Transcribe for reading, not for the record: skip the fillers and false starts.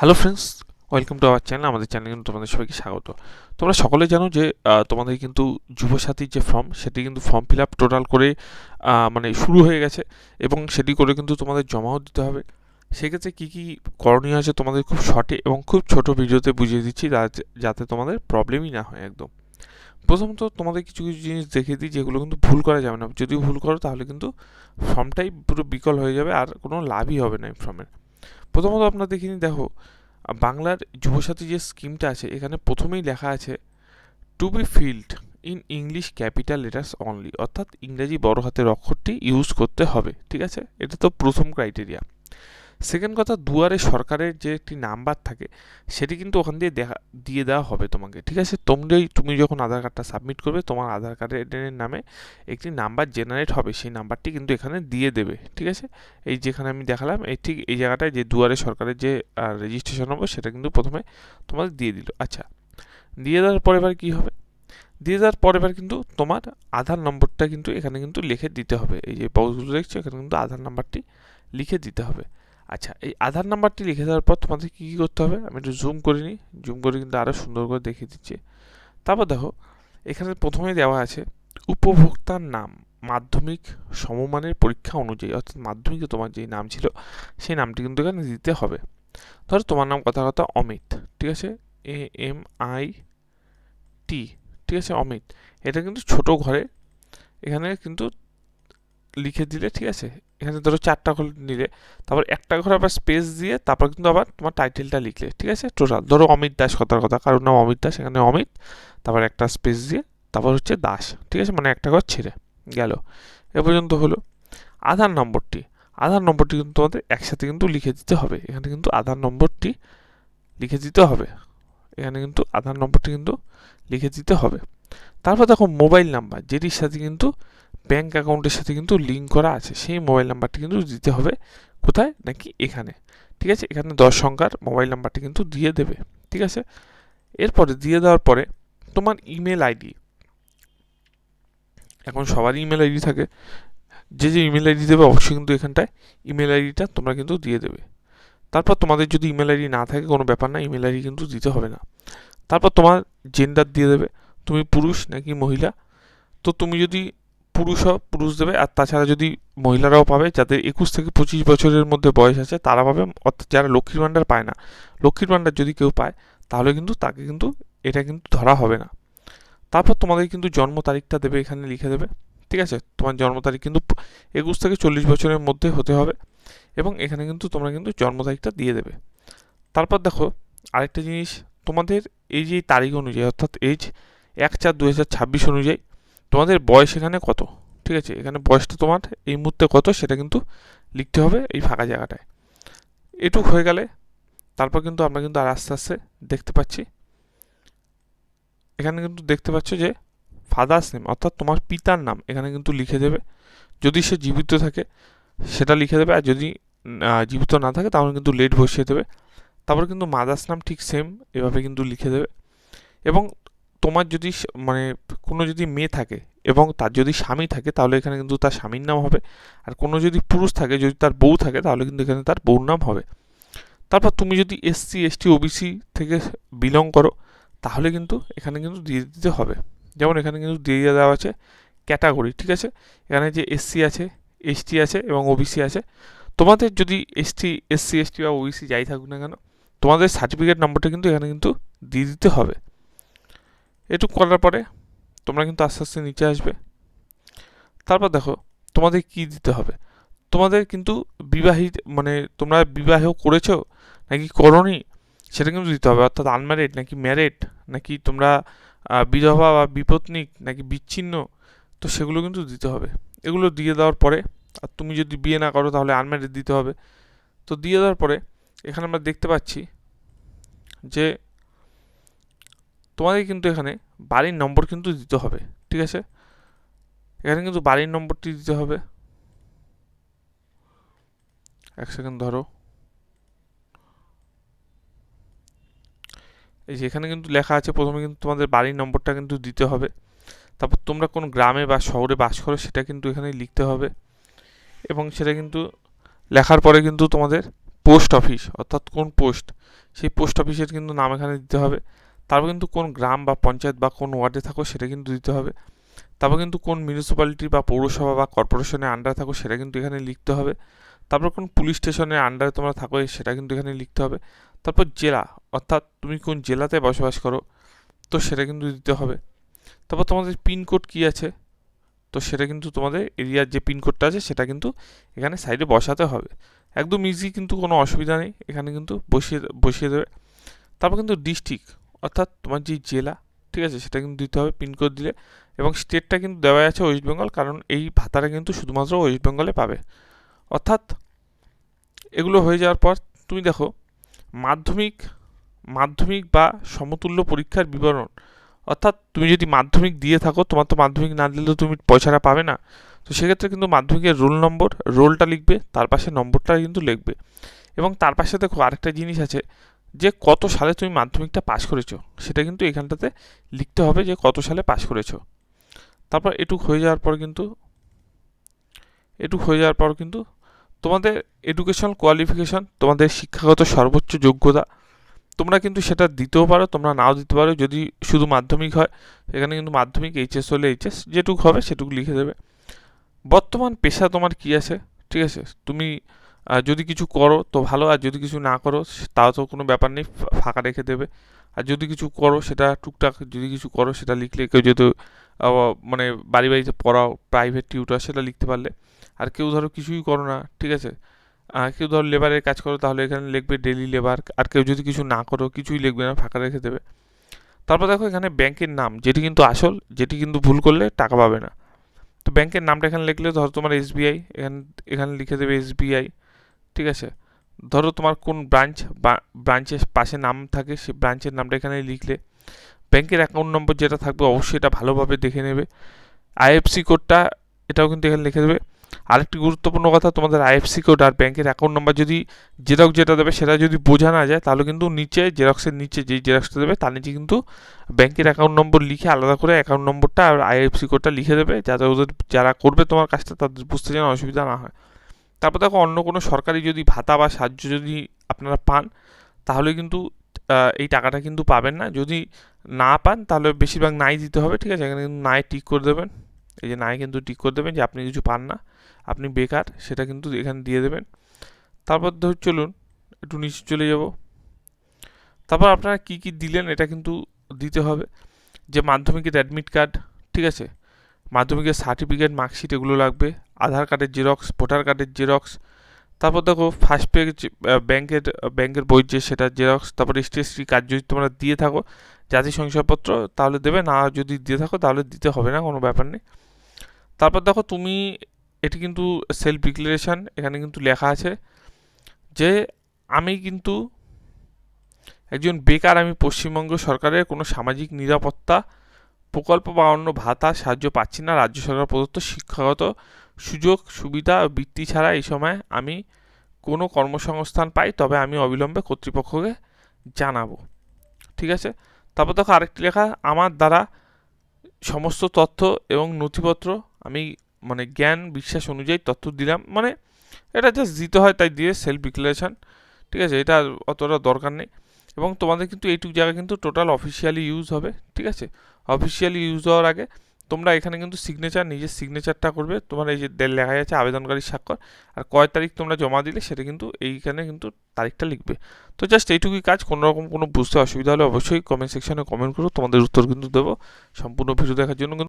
Hello friends, welcome to our channel. আমাদের চ্যানেলে কিন্তু তোমাদের সবাইকে স্বাগত। তোমরা সকলে জানো যে তোমাদের কিন্তু যুবসাথীর যে ফর্ম, সেটি কিন্তু ফর্ম ফিল আপ টোটাল করে মানে শুরু হয়ে গেছে এবং সেটি করে কিন্তু তোমাদের জমাও দিতে হবে। সেক্ষেত্রে কী কী করণীয় আছে তোমাদের খুব শর্টে এবং খুব ছোট ভিডিওতে বুঝিয়ে দিচ্ছি, যাতে তোমাদের প্রবলেমই না হয় একদম। প্রথমত তোমাদের কিছু কিছু জিনিস দেখিয়ে দিই যেগুলো কিন্তু ভুল করা যাবে না। যদি ভুল করো তাহলে কিন্তু ফর্মটাই পুরো বিকল হয়ে যাবে, আর কোনো লাভই হবে না এই ফর্মের। প্রথমত আপনারা দেখিনি, দেখো বাংলার যুবসাথী যে স্কিমটা আছে, এখানে প্রথমেই লেখা আছে to be filled in English capital letters only, অর্থাৎ ইংরেজি বড় হাতের অক্ষরটি ইউজ করতে হবে। ঠিক আছে, এটা তো প্রথম ক্রাইটেরিয়া। সেকেন্ড কথা, দুয়ারে সরকারের যে একটি নাম্বার থাকে সেটি কিন্তু ওখান দিয়ে দিয়ে দেওয়া হবে তোমাকে। ঠিক আছে, তুমি যখন আধার কার্ডটা সাবমিট করবে, তোমার আধার কার্ডের নামে একটি নাম্বার জেনারেট হবে, সেই নাম্বারটি কিন্তু এখানে দিয়ে দেবে। ঠিক আছে, এই যেখানে আমি দেখালাম, এই ঠিক এই জায়গাটায় যে দুয়ারে সরকারের যে রেজিস্ট্রেশন নম্বর, সেটা কিন্তু প্রথমে তোমাদের দিয়ে দিল। আচ্ছা, দিয়ে দেওয়ার পরে এবার কী হবে? দিয়ে দেওয়ার পরে এবার কিন্তু তোমার আধার নম্বরটা কিন্তু এখানে কিন্তু লিখে দিতে হবে। এই যে বক্সগুলো দেখছো, এখানে কিন্তু আধার নাম্বারটি লিখে দিতে হবে। আচ্ছা, এই আধার নাম্বারটি লিখে দেওয়ার পর তোমাদের কী কী করতে হবে, আমি একটু জুম করে নিই। জুম করে কিন্তু আরও সুন্দর করে দেখিয়ে দিচ্ছি। তারপর দেখো, এখানে প্রথমেই দেওয়া আছে উপভোক্তার নাম মাধ্যমিক সমমানের পরীক্ষা অনুযায়ী, অর্থাৎ মাধ্যমিকে তোমার যেই নাম ছিল সেই নামটি কিন্তু এখানে দিতে হবে। ধরো তোমার নাম কথা কথা অমিত, ঠিক আছে, AMIT, ঠিক আছে, অমিত। এটা কিন্তু ছোট ঘরে এখানে কিন্তু লিখে দিলে, ঠিক আছে। এখানে ধরো 4টা ঘর নিলে, তারপর একটা ঘর আবার স্পেস দিয়ে, তারপর কিন্তু আবার তোমার টাইটেলটা লিখলে, ঠিক আছে। টোটাল ধরো অমিত দাস, কথার কথা, কারোর নাম অমিত দাস, এখানে অমিত, তারপর একটা স্পেস দিয়ে, তারপর হচ্ছে দাস, ঠিক আছে, মানে একটা ঘর ছেড়ে গেল। এ পর্যন্ত হলো। আধার নম্বরটি, আধার নম্বরটি কিন্তু তোমাদের একসাথে কিন্তু লিখে দিতে হবে। এখানে কিন্তু আধার নম্বরটি লিখে দিতে হবে। এখানে কিন্তু আধার নম্বরটি কিন্তু লিখে দিতে হবে। তারপর দেখো মোবাইল নাম্বার, যেটির সাথে কিন্তু ব্যাঙ্ক অ্যাকাউন্টের সাথে কিন্তু লিঙ্ক করা আছে, সেই মোবাইল নাম্বারটি কিন্তু দিতে হবে। কোথায় নাকি এখানে, ঠিক আছে, এখানে 10 সংখ্যার মোবাইল নাম্বারটি কিন্তু দিয়ে দেবে। ঠিক আছে, এরপরে দিয়ে দেওয়ার পরে তোমার ইমেল আইডি, এখন সবারই ইমেল আইডি থাকে, যে যে ইমেল আইডি দেবে অবশ্যই কিন্তু এখানটায় ইমেল আইডিটা তোমরা কিন্তু দিয়ে দেবে। তারপর তোমাদের যদি ইমেল আইডি না থাকে কোনো ব্যাপার না, ইমেল আইডি কিন্তু দিতে হবে না। তারপর তোমার জেন্ডার দিয়ে দেবে, তুমি পুরুষ নাকি মহিলা। তো তুমি যদি পুরুষ হও, পুরুষ দেবে। আর তাছাড়া যদি মহিলারাও পাবে, যাদের 21 থেকে 25 বছরের মধ্যে বয়স আছে তারা পাবে, অর্থাৎ যারা লক্ষ্মীর ভাণ্ডার পায় না। লক্ষ্মীর ভাণ্ডার যদি কেউ পায়, তাহলে কিন্তু তাকে কিন্তু এটা কিন্তু ধরা হবে না। তারপর তোমাদের কিন্তু জন্ম তারিখটা দেবে, এখানে লিখে দেবে। ঠিক আছে, তোমার জন্ম তারিখ কিন্তু 21 থেকে 40 বছরের মধ্যে হতে হবে, এবং এখানে কিন্তু তোমরা কিন্তু জন্ম তারিখটা দিয়ে দেবে। তারপর দেখো আরেকটা জিনিস, তোমাদের এই যে তারিখ অনুযায়ী, অর্থাৎ এজ 1/4/2026 অনুযায়ী তোমাদের বয়স এখানে কত, ঠিক আছে, এখানে বয়সটা তোমার এই মুহূর্তে কত সেটা কিন্তু লিখতে হবে এই ফাঁকা জায়গাটায়। এটুক হয়ে গেলে তারপর কিন্তু আমরা কিন্তু আর আস্তে আস্তে দেখতে পাচ্ছি, এখানে কিন্তু দেখতে পাচ্ছ যে ফাদার্স নেম, অর্থাৎ তোমার পিতার নাম এখানে কিন্তু লিখে দেবে। যদি সে জীবিত থাকে সেটা লিখে দেবে, আর যদি জীবিত না থাকে তাহলে কিন্তু লেট বসিয়ে দেবে। তারপর কিন্তু মাদার্স নাম ঠিক সেম এভাবে কিন্তু লিখে দেবে। এবং তোমার যদি মানে কোনো যদি মেয়ে থাকে এবং তার যদি স্বামী থাকে, তাহলে এখানে কিন্তু তার স্বামীর নাম হবে। আর কোনো যদি পুরুষ থাকে, যদি তার বউ থাকে, তাহলে কিন্তু এখানে তার বউর নাম হবে। তারপর তুমি যদি SC ST OBC থেকে বিলং করো, তাহলে কিন্তু এখানে কিন্তু দিয়ে দিতে হবে। যেমন এখানে কিন্তু দিয়ে দেওয়া আছে ক্যাটাগরি, ঠিক আছে, এখানে যে SC আছে, ST আছে এবং OBC আছে। তোমাদের যদি SC ST বা OBC যাই থাকুক না কেন, তোমাদের সার্টিফিকেট নম্বরটা কিন্তু এখানে কিন্তু দিয়ে দিতে হবে। এটুকু করার পরে তোমরা কিন্তু আস্তে আস্তে নিচে আসবে। তারপর দেখো তোমাদের কি দিতে হবে। তোমাদের কিন্তু বিবাহিত, মানে তোমরা বিবাহ করেছো নাকি করোনি সেটা কিন্তু দিতে হবে, অর্থাৎ আনম্যারিড নাকি ম্যারিড, নাকি তোমরা বিধবা বা বিপত্নিক নাকি বিচ্ছিন্ন, তো সেগুলো কিন্তু দিতে হবে। এগুলো দিয়ে দেওয়ার পরে, আর তুমি যদি বিয়ে না করো তাহলে আনম্যারিড দিতে হবে। তো দিয়ে দেওয়ার পরে এখানে আমরা দেখতে পাচ্ছি যে তোমাদের কিন্তু এখানে বাড়ির নম্বর কিন্তু দিতে হবে। ঠিক আছে, এখানে কিন্তু বাড়ির নম্বরটি দিতে হবে। এক সেকেন্ড ধরো, এই যে এখানে কিন্তু লেখা আছে প্রথমে কিন্তু তোমাদের বাড়ির নম্বরটা কিন্তু দিতে হবে। তারপর তোমরা কোন গ্রামে বা শহরে বাস করো সেটা কিন্তু এখানে লিখতে হবে, এবং সেটা কিন্তু লেখার পরে কিন্তু তোমাদের পোস্ট অফিস অর্থাৎ কোন পোস্ট, সেই পোস্ট অফিসের কিন্তু নাম এখানে দিতে হবে। তারপর কিন্তু কোন গ্রাম বা পঞ্চায়েত বা কোন ওয়ার্ডে থাকো সেটা কিন্তু দিতে হবে। তারপর কিন্তু কোন মিউনিসিপ্যালিটি বা পৌরসভা বা কর্পোরেশনের আন্ডারে থাকো সেটা কিন্তু এখানে লিখতে হবে। তারপর কোন পুলিশ স্টেশনের আন্ডারে তোমরা থাকো সেটা কিন্তু এখানে লিখতে হবে। তারপর জেলা, অর্থাৎ তুমি কোন জেলাতে বসবাস করো, তো সেটা কিন্তু দিতে হবে। তারপর তোমাদের পিনকোড কী আছে, তো সেটা কিন্তু তোমাদের এরিয়ার যে পিনকোডটা আছে সেটা কিন্তু এখানে সাইডে বসাতে হবে। একদম ইজি, কিন্তু কোনো অসুবিধা নেই, এখানে কিন্তু বসিয়ে বসিয়ে দেবে। তারপর কিন্তু ডিস্ট্রিক্ট, অর্থাৎ তোমার যে জেলা, ঠিক আছে, সেটা কিন্তু দিতে হবে পিনকোড দিলে। এবং স্টেটটা কিন্তু দেওয়া আছে ওয়েস্ট বেঙ্গল, কারণ এই ভাতাটা কিন্তু শুধুমাত্র ওয়েস্ট বেঙ্গলে পাবে। অর্থাৎ এগুলো হয়ে যাওয়ার পর তুমি দেখো মাধ্যমিক মাধ্যমিক বা সমতুল্য পরীক্ষার বিবরণ, অর্থাৎ তুমি যদি মাধ্যমিক দিয়ে থাকো, তোমার তো মাধ্যমিক না দিলে তুমি পয়সাটা পাবে না। তো সেক্ষেত্রে কিন্তু মাধ্যমিকের রোল নম্বর, রোলটা লিখবে, তার পাশে নম্বরটা কিন্তু লিখবে। এবং তার পাশে দেখো আরেকটা জিনিস আছে, যে কত সালে তুমি মাধ্যমিকটা পাস করেছো সেটা কিন্তু এখানটাতে লিখতে হবে, যে কত সালে পাস করেছো। তারপর এটুক হয়ে যাওয়ার পর কিন্তু তোমাদের এডুকেশনাল কোয়ালিফিকেশন, তোমাদের শিক্ষাগত সর্বোচ্চ যোগ্যতা, তোমরা কিন্তু সেটা দিতেও পারো, তোমরা নাও দিতে পারো। যদি শুধু মাধ্যমিক হয় সেখানে কিন্তু মাধ্যমিক, এইচএস হলে এইচএস, যেটুকু হবে সেটুকু লিখে দেবে। বর্তমান পেশা তোমার কী আছে, ঠিক আছে, তুমি যদি কিছু করো তো ভালো, আর যদি কিছু না করো তাও তো কোনো ব্যাপার নেই, ফাঁকা রেখে দেবে। আর যদি কিছু করো সেটা টুকটাক, যদি কিছু করো সেটা লিখলে, কেউ যদি মানে বাড়ি বাড়িতে পড়াও, প্রাইভেট টিউটর, সেটা লিখতে পারলে। আর কেউ ধরো কিছুই করো না, ঠিক আছে, কেউ ধরো লেবারের কাজ করো, তাহলে এখানে লিখবে ডেলি লেবার। আর কেউ যদি কিছু না করো, কিছুই লিখবে না, ফাঁকা রেখে দেবে। তারপর দেখো এখানে ব্যাংকের নাম, যেটি কিন্তু আসল, যেটি কিন্তু ভুল করলে টাকা পাবে না। তো ব্যাংকের নামটা এখানে লিখলে, ধরো তোমার এসবিআই, এখানে লিখে দেবে এসবিআই, ঠিক আছে। ধরো তোমার কোন ব্রাঞ্চ বা ব্রাঞ্চের পাশে নাম থাকে, সেই ব্রাঞ্চের নামটা এখানে লিখলে। ব্যাংকের অ্যাকাউন্ট নম্বর যেটা থাকবে অবশ্যই এটা ভালোভাবে দেখে নেবে। আইএফসি কোডটা, এটাও কিন্তু এখানে লিখে দেবে। আরেকটি গুরুত্বপূর্ণ কথা, তোমাদের আইএফসি কোড আর ব্যাংকের অ্যাকাউন্ট নাম্বার যদি জেরক্স যেটা দেবে সেটা যদি বোঝা না যায়, তাহলে কিন্তু নিচে জেরক্সের নিচে যেই জেরক্সটা দেবে তার নিচে কিন্তু ব্যাংকের অ্যাকাউন্ট নম্বর লিখে আলাদা করে অ্যাকাউন্ট নম্বরটা আর আইএফসি কোডটা লিখে দেবে, যাতে ওদের যারা করবে তোমার কাজটা তাদের বুঝতে যেন অসুবিধা না হয়। তারপর দেখো অন্য কোনো সরকারি যদি ভাতা বা সাহায্য যদি আপনারা পান, তাহলে কিন্তু এই টাকাটা কিন্তু পাবেন না। যদি না পান তাহলে বেশিরভাগ নাই দিতে হবে, ঠিক আছে। এখানে কিন্তু নাই টিক করে দেবেন, এই যে নাই কিন্তু টিক করে দেবেন যে আপনি কিছু পান না, আপনি বেকার, সেটা কিন্তু এখানে দিয়ে দেবেন। তারপর ধর চলুন একটু নিচে চলে যাব। তারপর আপনারা কি কি দিলেন এটা কিন্তু দিতে হবে, যে মাধ্যমিকের অ্যাডমিট কার্ড, ঠিক আছে, মাধ্যমিকের সার্টিফিকেট, মার্কশিট, এগুলো লাগবে, আধার কার্ডের জেরক্স, ভোটার কার্ডের জেরক্স। তারপর দেখো ফার্স্ট পেজ ব্যাংকের বই যে সেটা জেরক্স। তারপর রেজিস্ট্রি কার্ড যদি তোমরা দিয়ে থাকো, জাতি শংসাপত্র, তাহলে দেবে, না যদি দিয়ে থাকো তাহলে দিতে হবে না, কোনো ব্যাপার নেই। তারপর দেখো তুমি, এটি কিন্তু সেলফ ডিক্লারেশন, এখানে কিন্তু লেখা আছে যে আমি কিন্তু একজন বেকার, আমি পশ্চিমবঙ্গ সরকারের কোনো সামাজিক নিরাপত্তা প্রকল্প বা অন্য ভাতা সাহায্য পাচ্ছি না, রাজ্য সরকার প্রদত্ত শিক্ষাগত সুযোগ সুবিধা বৃত্তি ছাড়া এই সময় আমি কোনো কর্মসংস্থান পাই, তবে আমি অবিলম্বে কর্তৃপক্ষকে জানাবো, ঠিক আছে। তারপর দেখো আরেকটি লেখা, আমার দ্বারা সমস্ত তথ্য এবং নথিপত্র আমি মানে জ্ঞান বিশ্বাস অনুযায়ী তথ্য দিলাম, মানে এটা জাস্ট দিতে হয় তাই দিয়ে সেলফ ডিক্লারেশন, ঠিক আছে, এটা অতটা দরকার নেই। এবং তোমাদের কিন্তু এইটুকু জায়গা কিন্তু টোটাল অফিসিয়ালি ইউজ হবে, ঠিক আছে। অফিসিয়ালি ইউজ হওয়ার আগে তোমরা এখানে কিন্তু সিগনেচার, নিজের সিগনেচারটা করবে, তোমার এই যে লেখা আছে আবেদনকারী স্বাক্ষর, আর কয় তারিখ তোমরা জমা দিলে সেটা কিন্তু এইখানে কিন্তু তারিখটা লিখবে। তো জাস্ট এইটুকুই কাজ। কোনো রকম কোনো বুঝতে অসুবিধা হলে অবশ্যই কমেন্ট সেকশনে কমেন্ট করো, তোমাদের উত্তর কিন্তু দেবো। সম্পূর্ণ ভিডিও দেখার জন্য